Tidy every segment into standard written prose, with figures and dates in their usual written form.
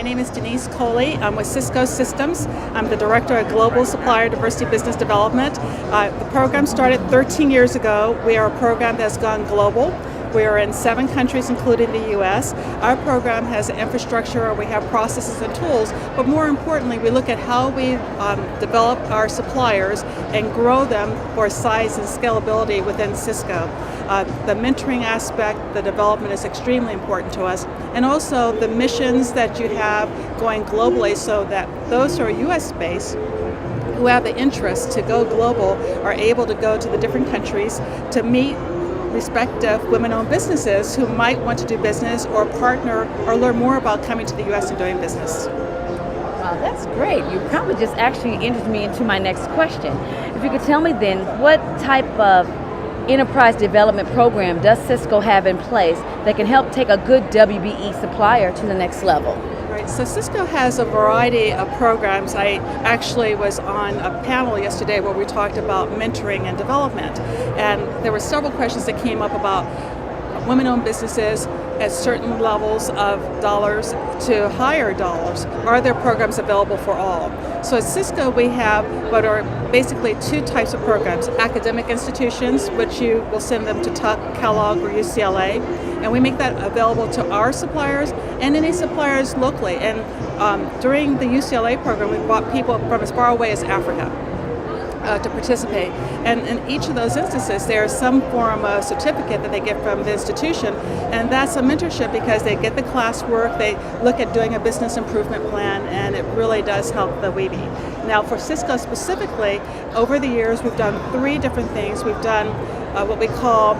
name is Denise Coley. I'm with Cisco Systems. I'm the Director of Global Supplier Diversity Business Development. The program started 13 years ago. We are a program that's gone global. We are in 7 countries, including the U.S. Our program has infrastructure, or we have processes and tools, but more importantly, we look at how we develop our suppliers and grow them for size and scalability within Cisco. The mentoring aspect, the development is extremely important to us, and also the missions that you have going globally so that those who are U.S.-based who have the interest to go global are able to go to the different countries to meet respective women-owned businesses who might want to do business or partner or learn more about coming to the U.S. and doing business. Wow, that's great. You probably just actually entered me into my next question. If you could tell me then, what type of enterprise development program does Cisco have in place that can help take a good WBE supplier to the next level? Right, so Cisco has a variety of programs. I actually was on a panel yesterday where we talked about mentoring and development, and there were several questions that came up about women-owned businesses at certain levels of dollars to higher dollars. Are there programs available for all? So at Cisco we have what are basically 2 types of programs: academic institutions, which you will send them to Tuck, Kellogg, or UCLA, and we make that available to our suppliers and any suppliers locally. And during the UCLA program, we brought people from as far away as Africa to participate. And in each of those instances, there's some form of certificate that they get from the institution, and that's a mentorship because they get the classwork, they look at doing a business improvement plan, and it really does help the WBE. Now for Cisco specifically, over the years we've done 3 different things. We've done what we call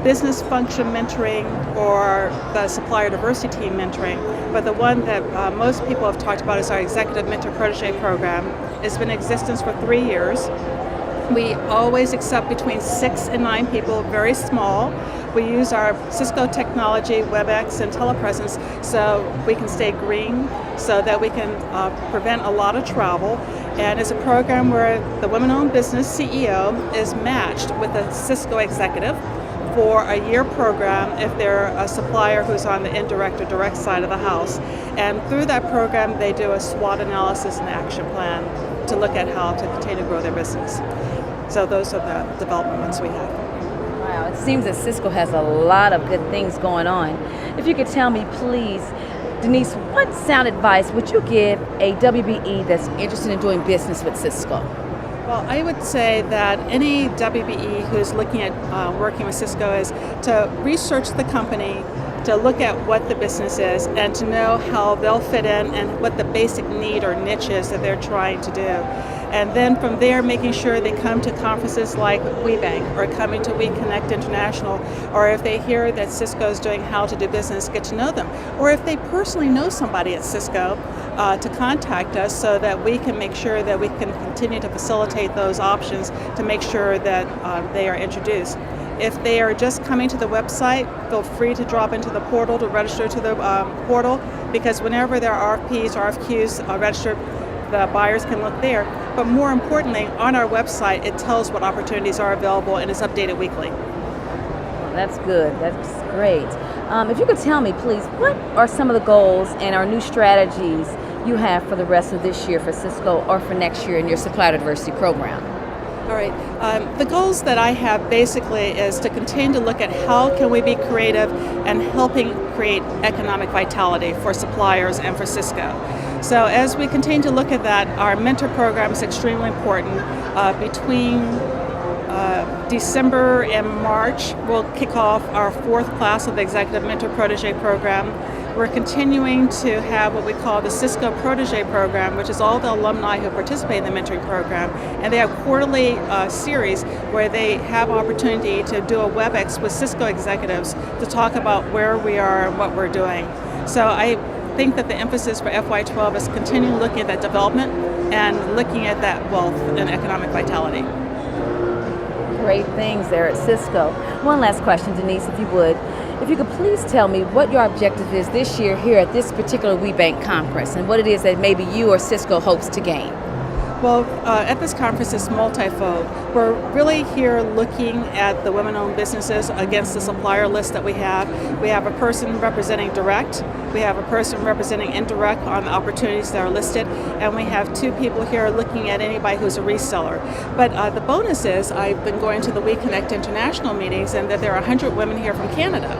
business function mentoring, or the supplier diversity team mentoring, but the one that most people have talked about is our executive mentor protege program. It's been in existence for 3 years. We always accept between 6 and 9 people, very small. We use our Cisco technology, WebEx, and telepresence so we can stay green, so that we can prevent a lot of travel. And it's a program where the women-owned business CEO is matched with a Cisco executive for a year program if they're a supplier who's on the indirect or direct side of the house. And through that program, they do a SWOT analysis and action plan to look at how to continue to grow their business. So those are the development ones we have. Wow, it seems that Cisco has a lot of good things going on. If you could tell me, please, Denise, what sound advice would you give a WBE that's interested in doing business with Cisco? Well, I would say that any WBE who's looking at working with Cisco is to research the company, to look at what the business is, and to know how they'll fit in and what the basic need or niche is that they're trying to do. And then from there, making sure they come to conferences like WBENC or coming to We Connect International, or if they hear that Cisco is doing how to do business, get to know them. Or if they personally know somebody at Cisco, to contact us so that we can make sure that we can continue to facilitate those options to make sure that they are introduced. If they are just coming to the website, feel free to drop into the portal to register to the portal, because whenever there are RFPs, RFQs registered, the buyers can look there. But more importantly, on our website, it tells what opportunities are available and it's updated weekly. That's good. That's great. If you could tell me, please, what are some of the goals and our new strategies you have for the rest of this year for Cisco or for next year in your supplier diversity program? All right. The goals that I have basically is to continue to look at how can we be creative and helping create economic vitality for suppliers and for Cisco. So as we continue to look at that, our mentor program is extremely important. Between December and March, we'll kick off our 4th class of the Executive Mentor Protege Program. We're continuing to have what we call the Cisco Protege Program, which is all the alumni who participate in the mentoring program. And they have quarterly series where they have opportunity to do a WebEx with Cisco executives to talk about where we are and what we're doing. So I think that the emphasis for FY12 is continuing looking at that development and looking at that wealth and economic vitality. Great things there at Cisco. One last question, Denise, if you would. If you could please tell me what your objective is this year here at this particular WBENC conference, and what it is that maybe you or Cisco hopes to gain. Well, at this conference it's multifold. We're really here looking at the women-owned businesses against the supplier list that we have. We have a person representing direct, We have a person representing indirect on the opportunities that are listed, and we have 2 people here looking at anybody who's a reseller. But the bonus is I've been going to the We Connect International meetings, and that there are 100 women here from Canada.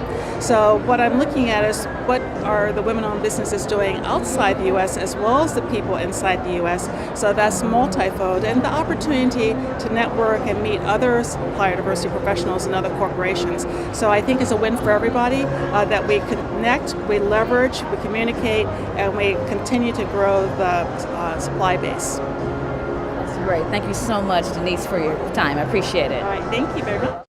So what I'm looking at is what are the women-owned businesses doing outside the U.S. as well as the people inside the U.S. So that's multifold, and the opportunity to network and meet other supplier diversity professionals and other corporations. So I think it's a win for everybody that we connect, we leverage, we communicate, and we continue to grow the supply base. That's great. Thank you so much, Denise, for your time. I appreciate it. All right, thank you very much.